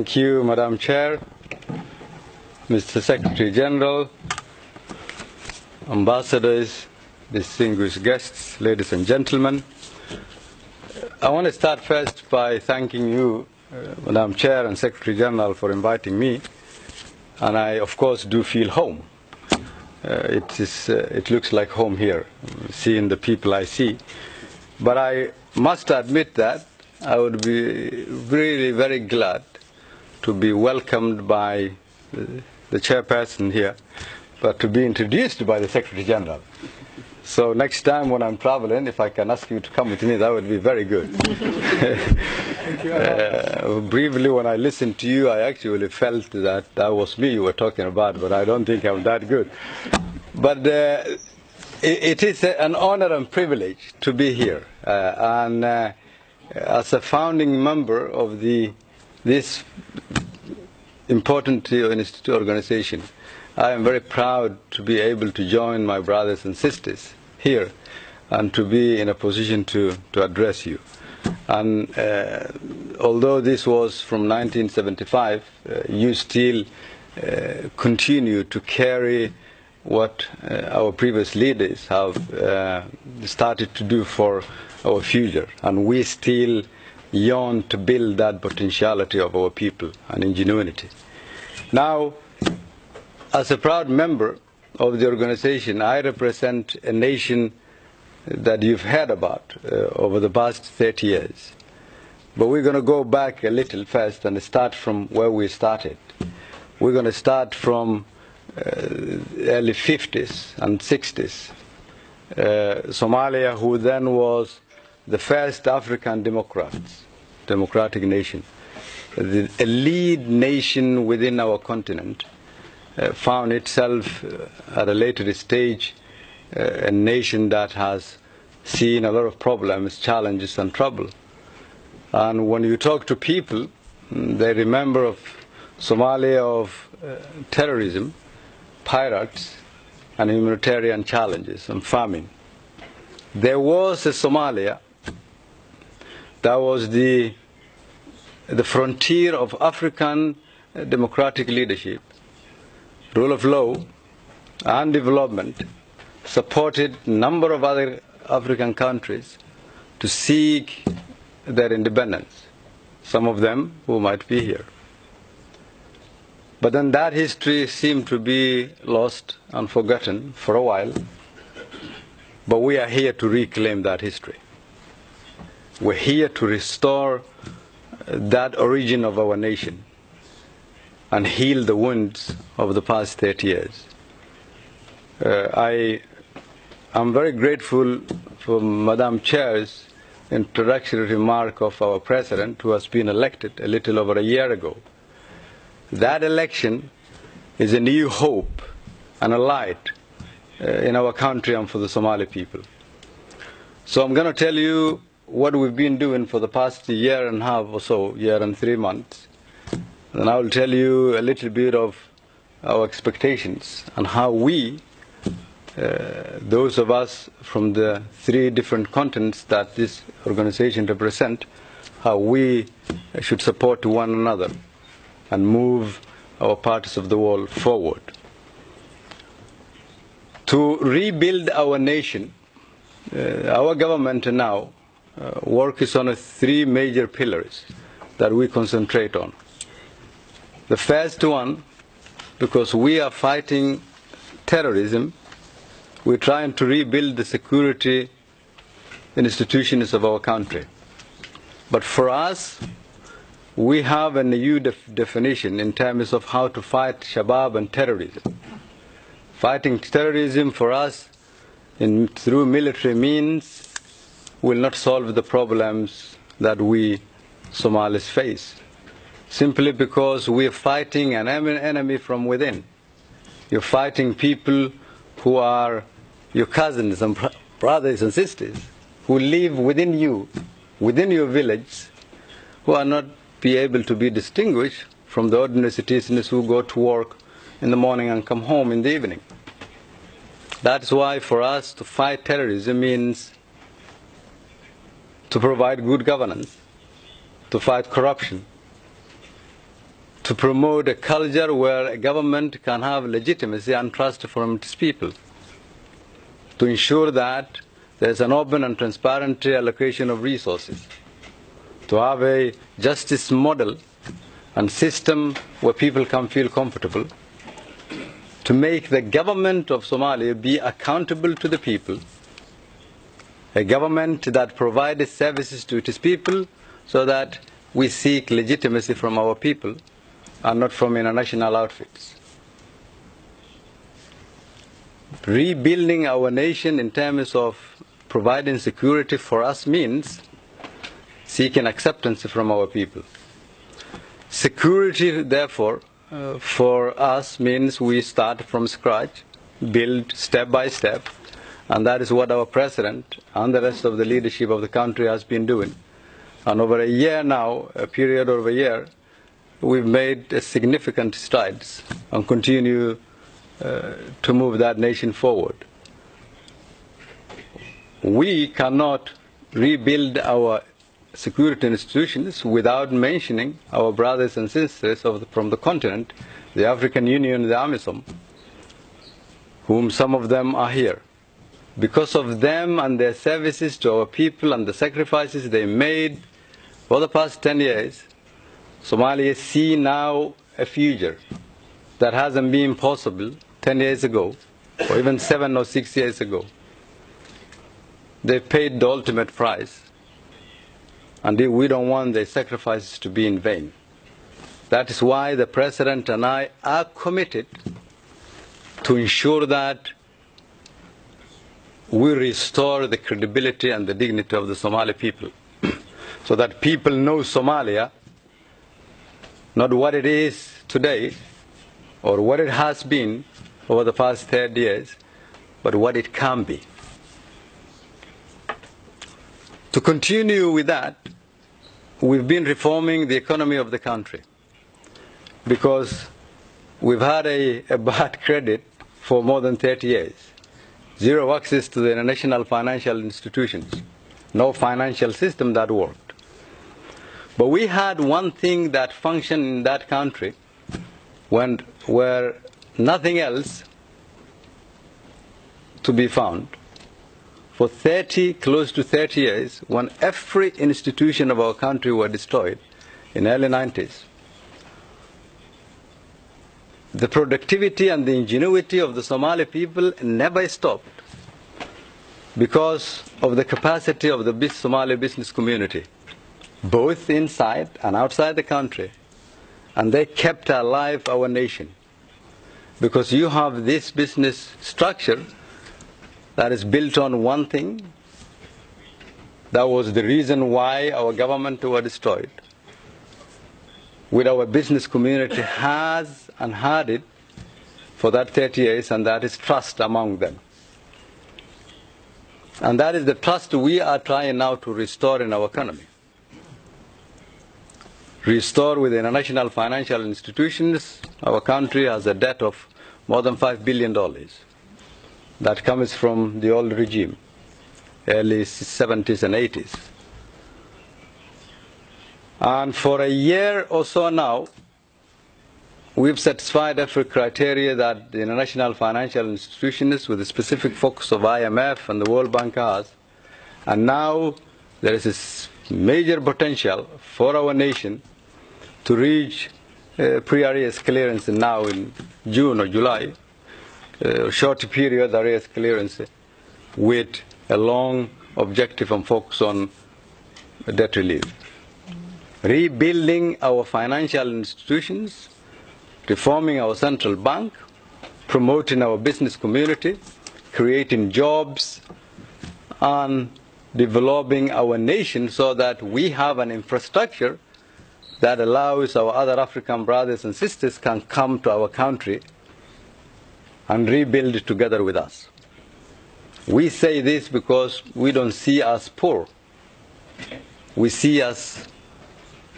Thank you, Madam Chair, Mr. Secretary General, ambassadors, distinguished guests, ladies and gentlemen. I want to start first by thanking you, Madam Chair and Secretary General, for inviting me. And I, of course, do feel home. It looks like home here, seeing the people I see. But I must admit that I would be really very glad to be welcomed by the chairperson here, but to be introduced by the Secretary General. So next time when I'm traveling, if I can ask you to come with me, that would be very good. Briefly, when I listened to you, I actually felt that was me you were talking about, but I don't think I'm that good. But it is an honor and privilege to be here. And as a founding member of this important organization, I am very proud to be able to join my brothers and sisters here and to be in a position to address you. And although this was from 1975, you still continue to carry what our previous leaders have started to do for our future. And we still yearn to build that potentiality of our people and ingenuity. Now, as a proud member of the organization, I represent a nation that you've heard about over the past 30 years. But we're going to go back a little first and start from where we started. We're going to start from early 50s and 60s. Somalia, who then was the first African democratic nation, a lead nation within our continent, found itself at a later stage a nation that has seen a lot of problems, challenges and trouble. And when you talk to people, they remember of Somalia of terrorism, pirates and humanitarian challenges and famine. There was a Somalia that was the frontier of African democratic leadership, rule of law and development, supported a number of other African countries to seek their independence, some of them who might be here. But then that history seemed to be lost and forgotten for a while, but we are here to reclaim that history. We're here to restore that origin of our nation and heal the wounds of the past 30 years. I am very grateful for Madam Chair's introductory remark of our President, who has been elected a little over a year ago. That election is a new hope and a light in our country and for the Somali people. So I'm going to tell you what we've been doing for the past year and a half or so, year and 3 months. And I will tell you a little bit of our expectations and how we, those of us from the 3 different continents that this organization represents, how we should support one another and move our parts of the world forward. To rebuild our nation, our government now works on 3 major pillars that we concentrate on. The first one, because we are fighting terrorism, we're trying to rebuild the security institutions of our country. But for us, we have a new definition in terms of how to fight Shabab and terrorism. Fighting terrorism for us through military means will not solve the problems that we Somalis face, simply because we are fighting an enemy from within. You're fighting people who are your cousins and brothers and sisters who live within you, within your village, who are not be able to be distinguished from the ordinary citizens who go to work in the morning and come home in the evening. That's why for us to fight terrorism means to provide good governance, to fight corruption, to promote a culture where a government can have legitimacy and trust from its people, to ensure that there is an open and transparent allocation of resources, to have a justice model and system where people can feel comfortable, to make the government of Somalia be accountable to the people, a government that provides services to its people so that we seek legitimacy from our people and not from international outfits. Rebuilding our nation in terms of providing security for us means seeking acceptance from our people. Security, therefore, for us means we start from scratch, build step by step, and that is what our President and the rest of the leadership of the country has been doing. And over a year now, a period of a year, we've made significant strides and continue to move that nation forward. We cannot rebuild our security institutions without mentioning our brothers and sisters from the continent, the African Union, the AMISOM, whom some of them are here. Because of them and their services to our people and the sacrifices they made for the past 10 years, Somalia see now a future that hasn't been possible 10 years ago, or even 7 or 6 years ago. They paid the ultimate price, and we don't want their sacrifices to be in vain. That is why the President and I are committed to ensure that we restore the credibility and the dignity of the Somali people, so that people know Somalia, not what it is today or what it has been over the past 30 years, but what it can be. To continue with that, we've been reforming the economy of the country, because we've had a bad credit for more than 30 years. Zero access to the international financial institutions, no financial system that worked. But we had one thing that functioned in that country where nothing else to be found. For close to 30 years, when every institution of our country were destroyed in the early 90s, the productivity and the ingenuity of the Somali people never stopped because of the capacity of the Somali business community, both inside and outside the country. And they kept alive our nation, because you have this business structure that is built on one thing. That was the reason why our government were destroyed. With our business community has and had it for that 30 years, and that is trust among them. And that is the trust we are trying now to restore in our economy. Restore with the international financial institutions. Our country has a debt of more than $5 billion. That comes from the old regime, early 70s and 80s. And for a year or so now, we've satisfied every criteria that the international financial institutions, with a specific focus of IMF and the World Bank, has. And now there is this major potential for our nation to reach pre-arrears clearance now in June or July, short period arrears clearance with a long objective and focus on debt relief. Rebuilding our financial institutions, reforming our central bank, promoting our business community, creating jobs, and developing our nation so that we have an infrastructure that allows our other African brothers and sisters can come to our country and rebuild it together with us. We say this because we don't see us poor. We see us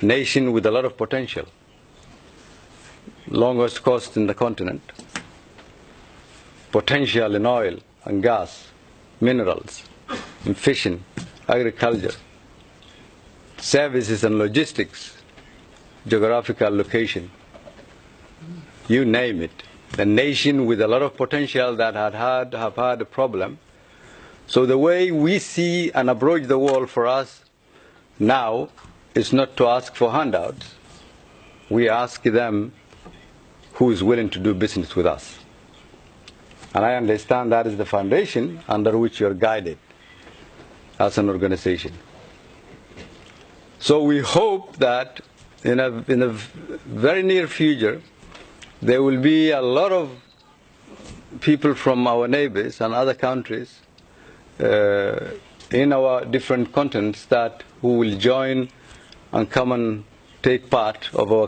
a nation with a lot of potential. Longest coast in the continent. Potential in oil and gas, minerals, in fishing, agriculture, services and logistics, geographical location, you name it. A nation with a lot of potential that have had a problem. So the way we see and approach the world for us now is not to ask for handouts. We ask them who is willing to do business with us. And I understand that is the foundation under which you are guided as an organization. So we hope that in a very near future, there will be a lot of people from our neighbors and other countries in our different continents who will join and come and take part of our